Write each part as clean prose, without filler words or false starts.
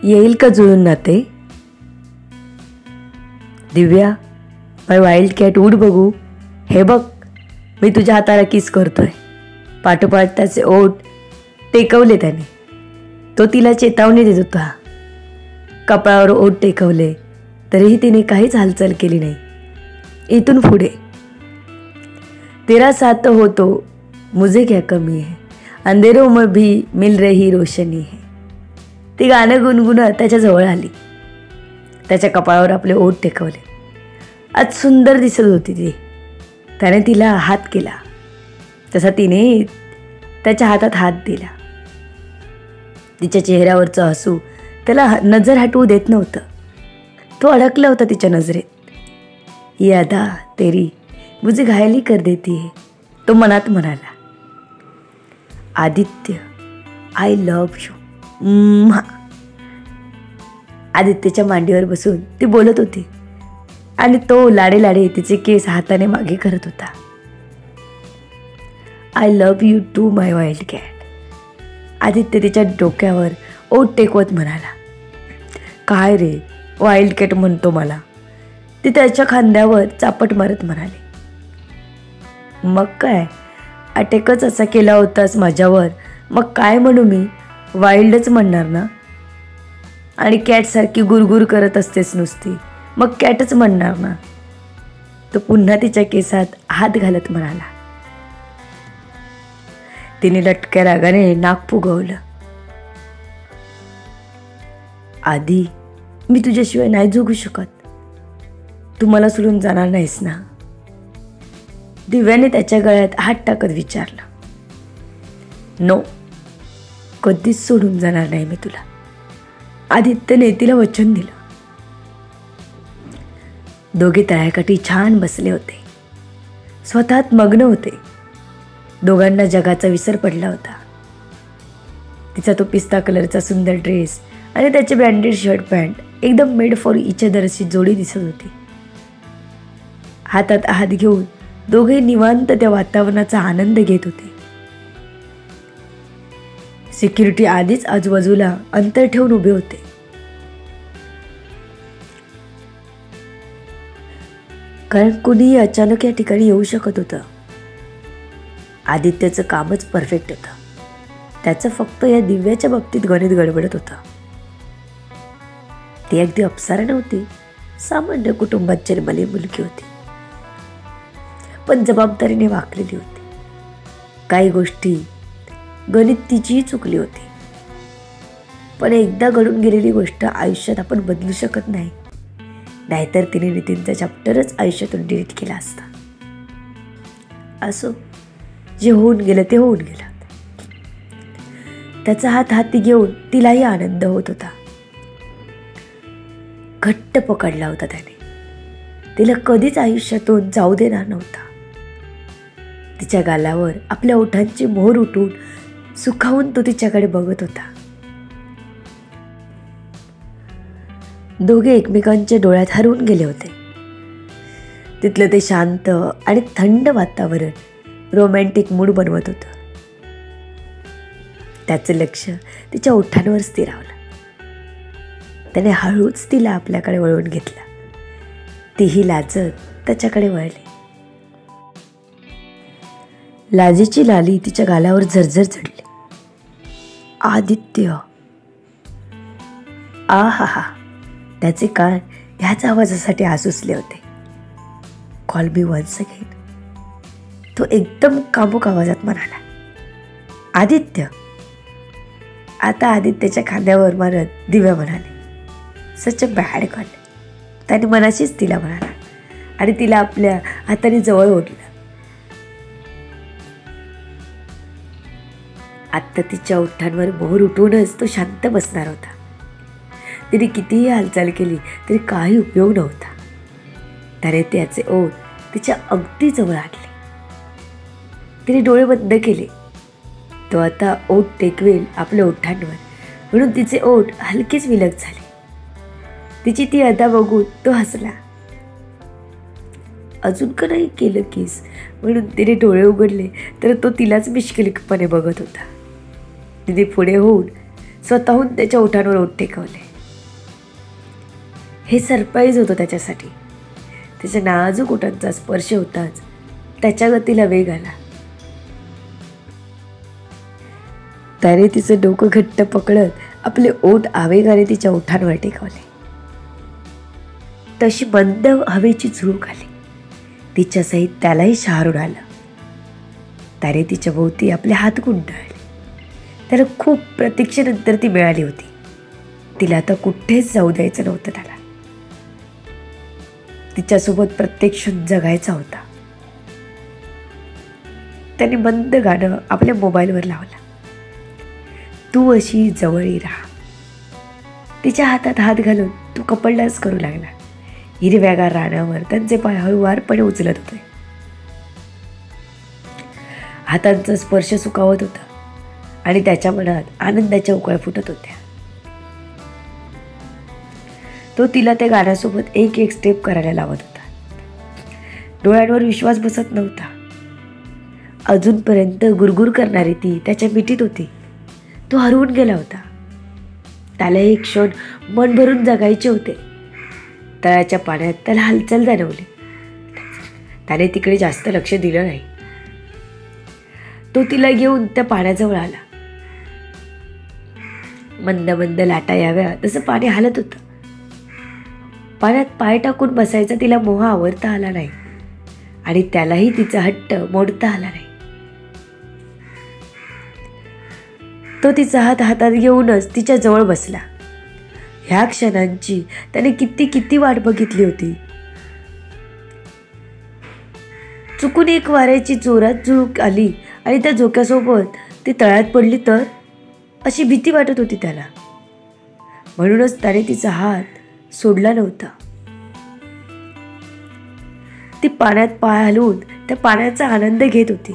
येईल का जुळून नाते? दिव्या, माय वाईल्ड कॅट, उठ बघू. हे बघ, मी तुझ्या हाताला किस करतोय. पाठोपाठ त्याचे ओठ टेकवले त्याने. तो तिला चेतावणी देत होता. कपाळावर ओठ टेकवले तरीही तिने काहीच हालचाल केली नाही. इथून पुढे तेरा साथ हो तो मुझे क्या कमी है, अंधेरों में भी मिल रही रोशनी है. ती गाणं गुणगुणत त्याच्या जवळ आली. त्याच्या कपाळावर आपले ओठ टेकवले. आज सुंदर दिसत होती ती. त्याने तिला हात केला तसा तिने त्याच्या हातात हात दिला. तिच्या चेहऱ्यावरचं हसू त्याला नजर हटवू देत नव्हतं. तो अडकला होता तिच्या नजरेत. ये अदा तेरी मुझे घायली कर देती है, तो मनात म्हणाला. Aditya, I love you. आदित्यच्या मांडीवर बसून ती बोलत होती आणि तो लाडे लाडे तिचे केस हाताने मागे करत होता. I love you to my wild cat. Aditya तिच्या डोक्यावर ओठ टेकवत म्हणाला. काय रे, वाईल्ड कॅट म्हणतो मला. ती त्याच्या खांद्यावर चापट मारत म्हणाली. मग काय, अटॅकच असा केला होतास माझ्यावर, मग काय म्हणू मी? वाईल्डच म्हणणार ना. आणि कॅटसारखी गुरगुर करत असतेस नुसती, मग कॅटच म्हणणार ना. तो पुन्हा तिच्या केसात हात घालत म्हणाला. तिने लटक्या रागाने नाक फुगवलं. आधी मी तुझ्याशिवाय नाही जगू शकत. तू मला सोडून जाणार नाहीस ना? दिव्याने त्याच्या गळ्यात हात टाकत विचारलं. नो, कधीच सोडून जाणार नाही मी तुला. आदित्यने तिला वचन दिलं. दोघे तळ्याकाठी छान बसले होते. स्वतःत मग्न होते. दोघांना जगाचा विसर पडला होता. तिचा तो पिस्ता कलरचा सुंदर ड्रेस आणि त्याचे ब्रँडेड शर्ट पॅन्ट एकदम मेड फॉर इच अदर अशी जोडी दिसत होती. हातात हात घेऊन दोघे निवांत त्या वातावरणाचा आनंद घेत होते. सिक्युरिटी आधीच आजूबाजूला अंतर ठेवून उभे होते. कारण कुणीही अचानक या ठिकाणी येऊ शकत होतं. आदित्यचं कामच परफेक्ट होतं. त्याचं फक्त या दिव्याच्या बाबतीत गणित गडबडत होतं. ती अगदी अप्सरा नव्हती, सामान्य कुटुंबात जन्मलेली मुलगी होती, पण जबाबदारीने वागलेली होती. काही गोष्टी गणित तिचीही चुकली होती, पण एकदा घडून गेलेली गोष्ट आयुष्यात आपण बदलू शकत नाही. नाहीतर तिने नितीनचा चॅप्टरच आयुष्यातून डिलीट केला असता. असो, जे होऊन गेलं ते होऊन गेलं. त्याचा हात हाती घेऊन तिलाही आनंद होत होता. घट्ट पकडला होता त्याने. तिला कधीच आयुष्यातून जाऊ देणार नव्हता. तिच्या गालावर आपल्या ओठांची मोहर उठून सुखावून तो तिच्याकडे बघत होता. दोघे एकमेकांच्या डोळ्यात हरवून गेले होते. तिथलं ते शांत आणि थंड वातावरण रोमॅन्टिक मूड बनवत होतं. त्याचं लक्ष तिच्या ओठांवर स्थिरावलं. त्याने हळूच तिला आपल्याकडे वळवून घेतलं. तीही लाजत त्याच्याकडे वळली. लाजेची लाली तिच्या गालावर झरझर चढली. आदित्य, आहा, त्याचे कान ह्याच आवाजासाठी आसुसले होते. कॉल मी वन्स अगेन, तो एकदम कामुक आवाजात म्हणाला. आदित्य. आता आदित्यच्या खांद्यावर मारत दिव्या म्हणाले, सच अ बॅड कॉल. त्याने मनाशीच तिला म्हणाला आणि तिला आपल्या हाताने जवळ ओढलं. आत्ता तिच्या ओठांवर मोहर उठूनच तो शांत बसणार होता. तिने कितीही हालचाल केली तरी काही उपयोग नव्हता. त्याने त्याचे ओठ तिच्या अगदी जवळ आणले. तिने डोळे बंद केले. तो आता ओठ टेकवेल आपल्या ओठांवर म्हणून तिचे ओठ हलकेच विलग झाले. तिची ती अदा बघून तो हसला. अजून का नाही केलं किस म्हणून तिने डोळे उघडले तर तो तिलाच मिश्किलपणे बघत होता. तिने पुढे होऊन स्वतःहून त्याच्या ओठांवर ओठ टेकवले. हे सरप्राईज होतं त्याच्यासाठी. त्याच्या नाजूक ओठांचा स्पर्श होताच त्याच्या गतीला वेग आला. त्याने तिचं डोकं घट्ट पकडत आपले ओठ आवेगाने तिच्या ओठांवर टेकवले. तशी मंद हवेची झुळूक आली. तिच्या सहित त्यालाही शहारून आलं. त्याने तिच्या भोवती आपले हात गुंडाळले. त्याला खूप प्रतीक्षेनंतर ती मिळाली होती. तिला आता कुठेच जाऊ द्यायचं नव्हतं. त्याला तिच्यासोबत प्रत्येक क्षण जगायचा होता. त्याने मंद गाणं आपल्या मोबाईलवर लावलं. तू अशी जवळी राहा. तिच्या हातात हात घालून तू कपल डान्स करू लागला. हिरव्यागार रानावर त्यांचे पाय हळूवारपणे उचलत होते. हातांचा स्पर्श सुखावत होता आणि त्याच्या मनात आनंदाच्या उकळ्या फुटत होत्या. तो तिला त्या गाण्यासोबत एक एक स्टेप करायला लावत होता. डोळ्यांवर विश्वास बसत नव्हता. अजूनपर्यंत गुरगुर करणारी ती त्याच्या मिठीत होती. तो हरवून गेला होता. त्याला एक क्षण मन भरून जगायचे होते. तळ्याच्या पाण्यात त्याला हालचाल जाणवली. त्याने तिकडे जास्त लक्ष दिलं नाही. तो तिला घेऊन त्या पाण्याजवळ आला. मंद मंद लाटा याव्या तसं पाणी हालत होतं. पाण्यात पाय टाकून बसायचा तिला मोह आवरता आला नाही आणि त्यालाही तिचा हट्ट मोडता आला नाही. तो तिचा हात हातात घेऊनच तिच्या जवळ बसला. ह्या क्षणांची त्याने किती किती वाट बघितली होती. चुकून एक वाऱ्याची जोरात झुळूक आली आणि त्या झोक्यासोबत ती तळ्यात पडली तर अशी भीती वाटत होती त्याला. म्हणूनच त्याने तिचा हात सोडला नव्हता. ती पाण्यात पाय हलवून त्या पाण्याचा आनंद घेत होती.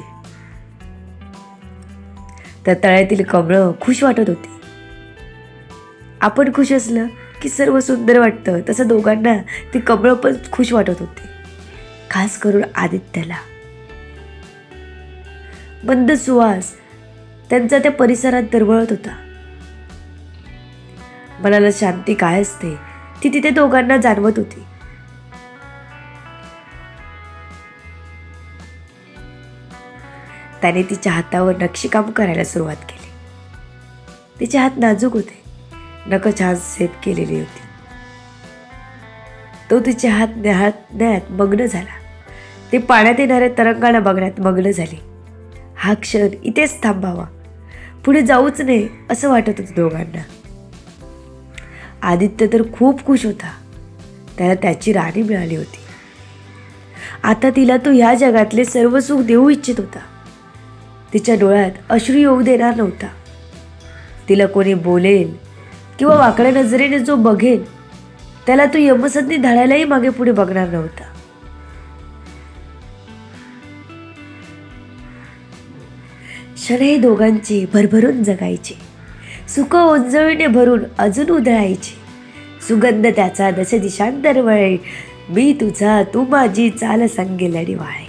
त्या तळ्यातील कमळं खुश वाटत होती. आपण खुश असलं की सर्व सुंदर वाटतं, तसं दोघांना ती कमळं पण खुश वाटत होती. खास करून आदित्यला. मंद सुवास त्यांचा त्या परिसरात दरवळत होता. मनाला शांती काय असते ती तिथे दोघांना जाणवत होती. त्याने तिच्या हातावर नक्षीकाम करायला सुरुवात केली. तिचे हात नाजूक होते. नखं छान सेट केलेली होती. तो तिचे हात न्याहाळण्यात मग्न झाला. ते पाण्यात येणाऱ्या तरंगाला बघण्यात मग्न झाली. हा क्षण इथेच थांबावा, पुढे जाऊच नये असं वाटत होतं दोघांना. आदित्य तर खूप खुश होता. त्याला त्याची राणी मिळाली होती. आता तिला तो ह्या जगातले सर्व सुख देऊ इच्छित होता. तिच्या डोळ्यात अश्रू येऊ देणार नव्हता. तिला कोणी बोलेल किंवा वाकड्या नजरेने जो बघेल त्याला तो यमसंधी धाडायलाही मागे पुढे बघणार नव्हता. क्षण हे दोघांचे भरभरून जगायचे. सुख ओंजळीने भरून अजून उधळायचे. सुगंध त्याचा दश दिशांतर वळे. मी तुझा तू माझी चाल संगे लढी वाळे.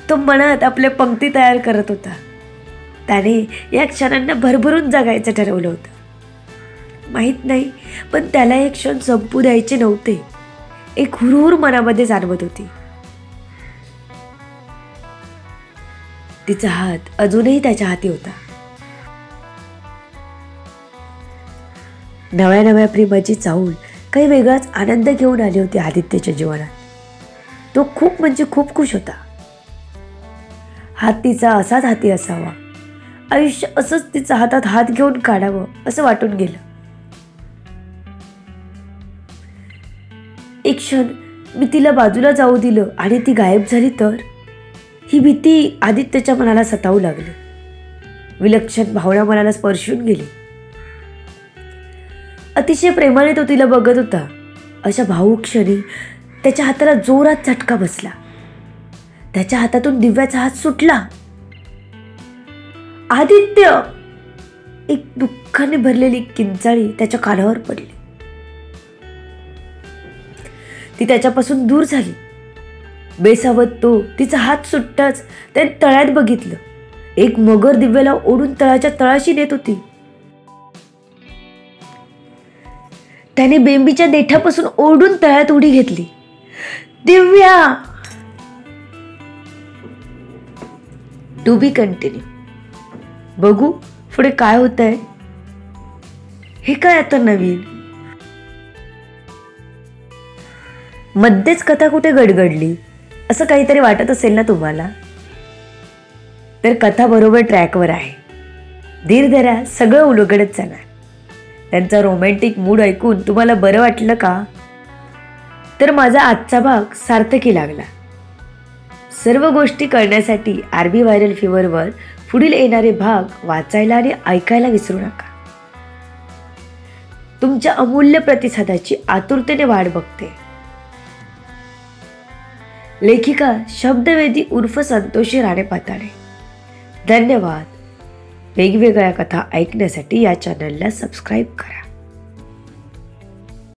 तो मनात आपल्या पंक्ती तयार करत होता. त्याने या क्षणांना भरभरून जगायचं ठरवलं होतं. माहीत नाही, पण त्याला एक क्षण संपू द्यायचे नव्हते. एक हुरहुर मनामध्ये जाणवत होती. तिचा हात अजूनही त्याच्या हाती होता. नव्या नव्या प्रेमाची चाहूल काही वेगळाच आनंद घेऊन आली होती आदित्यच्या जीवनात. तो खूप म्हणजे खूप खुश होता. हात तिचा असाच हाती असावा. आयुष्य असंच तिचा हातात हात घेऊन काढावं असं वाटून गेलं. एक क्षण मी तिला बाजूला जाऊ दिलं आणि ती गायब झाली तर, ही भीती आदित्यच्या मनाला सतावू लागली. विलक्षण भावना मनाला स्पर्शून गेली. अतिशय प्रेमाने तो तिला बघत होता. अशा भावूक क्षणी त्याच्या हाताला जोरात झटका बसला. त्याच्या हातातून दिव्याचा हात सुटला. आदित्य! एक दुःखाने भरलेली किंचाळी त्याच्या कानावर पडली. ती त्याच्यापासून दूर झाली. बेसावत तो तिचा हात सुटताच त्याने तळ्यात बघितलं. एक मगर दिव्याला ओढून तळाच्या तळाशी नेत होती. त्याने बेंबीच्या देठापासून ओढून तळ्यात उडी घेतली. दिव्या. To be continue. बघू पुढे काय होतंय. हे काय आता नवीन. मध्येच कथा कुठे गडगडली असं काहीतरी वाटत असेल ना तुम्हाला, तर कथा बरोबर ट्रॅकवर आहे. धीर धरा, सगळं उलगडत जाणार. त्यांचा रोमॅन्टिक मूड ऐकून तुम्हाला बरं वाटलं का? तर माझा आजचा भाग सार्थकी लागला. सर्व गोष्टी कळण्यासाठी आरबी व्हायरल फीवरवर पुढील येणारे भाग वाचायला आणि ऐकायला विसरू नका. तुमच्या अमूल्य प्रतिसादाची आतुरतेने वाट बघते. लेखिका शब्दवेदी उर्फ संतोषी राणे पाताळे. धन्यवाद. वेगवेगळ्या कथा ऐकण्यासाठी या चॅनलला सबस्क्राईब करा.